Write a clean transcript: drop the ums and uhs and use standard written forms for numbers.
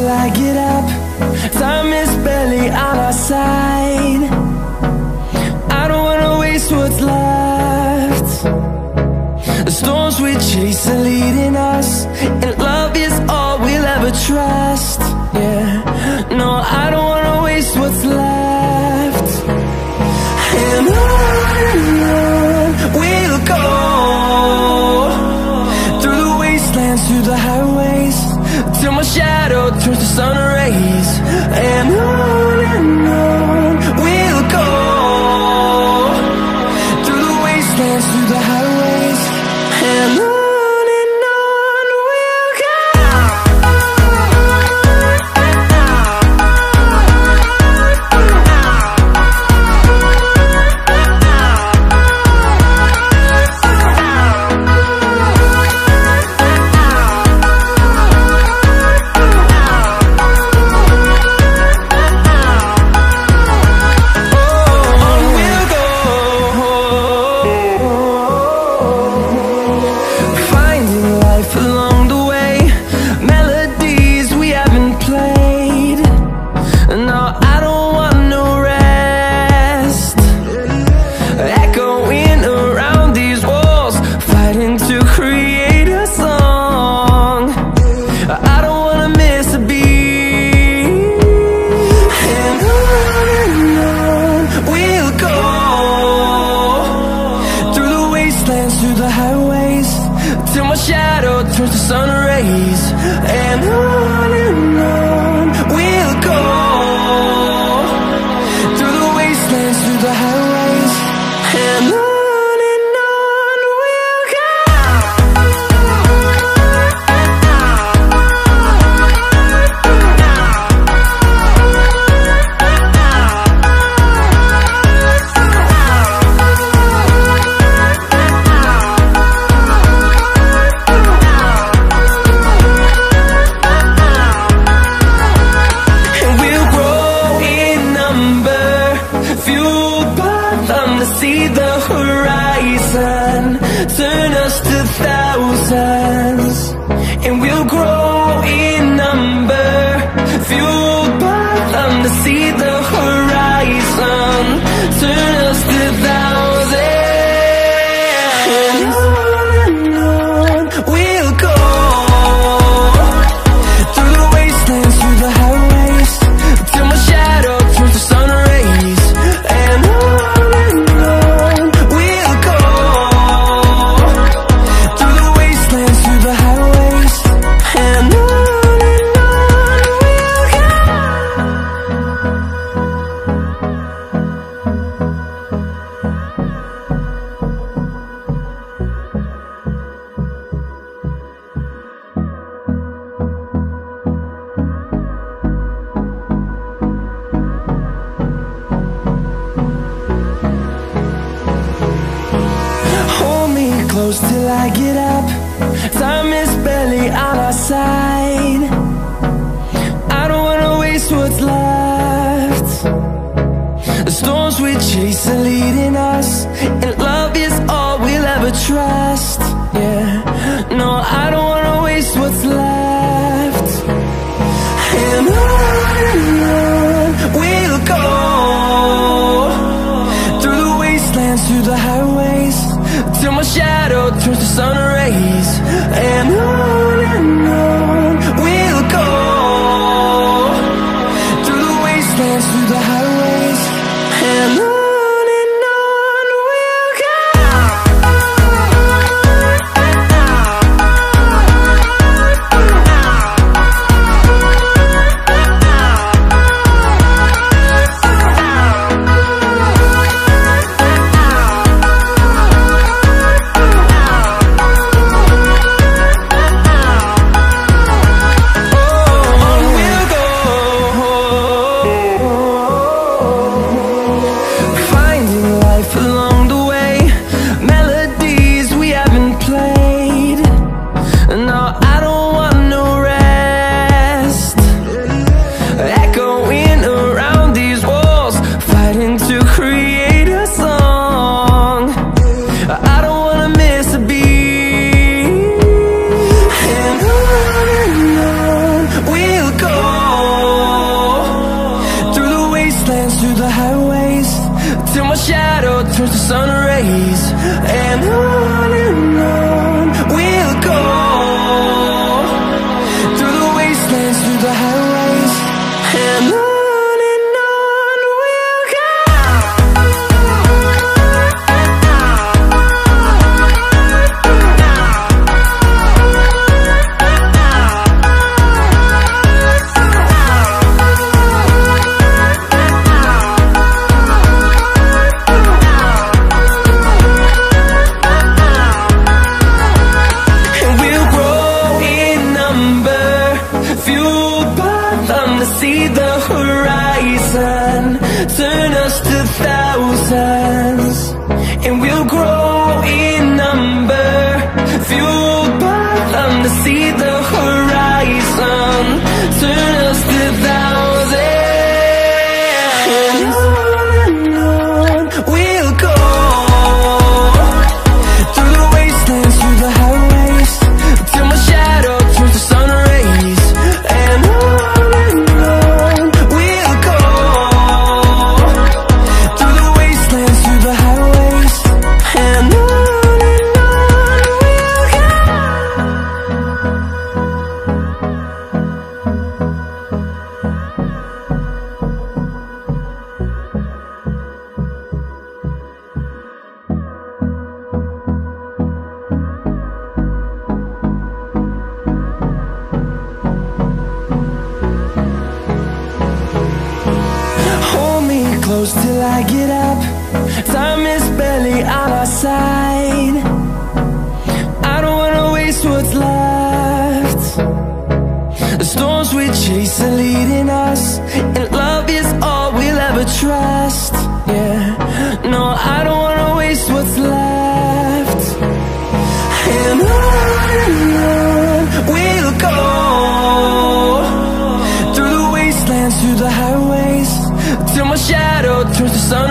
I get up. Time is barely on our side. I don't wanna waste what's left. The storms we chase are leading us, and love is all we'll ever trust. Yeah, no, I don't wanna waste what's left. And on we'll go, through the wastelands, through the highways, till my shadow turns to sun rays. And on we'll go, through the wastelands, through the highways, and on we'll go. Through the highways, till my shadow turns to sun rays. And on we'll go, through the wastelands, through the highways, and on we'll go. See the horizon, turn us to thousands, and we'll grow in number, fueled by them to see the horizon, turn us to thousands. And on we'll go, through the wastelands, through the highways, till my shadow turns to sun rays. And close till I get up. Time is barely on our side. I don't wanna waste what's left. The storms we chase are leading us, and love is all we'll ever trust. Yeah, no, I don't wanna waste what's left. And on we'll go, through the wastelands, through the highways, till my shadow turns to sun rays. And on we'll go, through the wastelands, through the highways, and on we'll go. through the highways, till my shadow turns to sun rays. And on we'll go, through the wastelands, through the highways, and on we'll go. See the horizon, turn us to thousands, and we'll grow in number, fueled by them to see the horizon, turn us to thousands, and on we'll go, through the wastelands, through the highways, till my shadow turns to sun rays, and on close till I get up. Time is barely on our side. I don't wanna waste what's left. The storms we chase are leading us, and love is all we'll ever trust. Yeah, no, I don't wanna waste what's left. And on we'll go, through the wastelands, through the highways, till my shadow turns to sun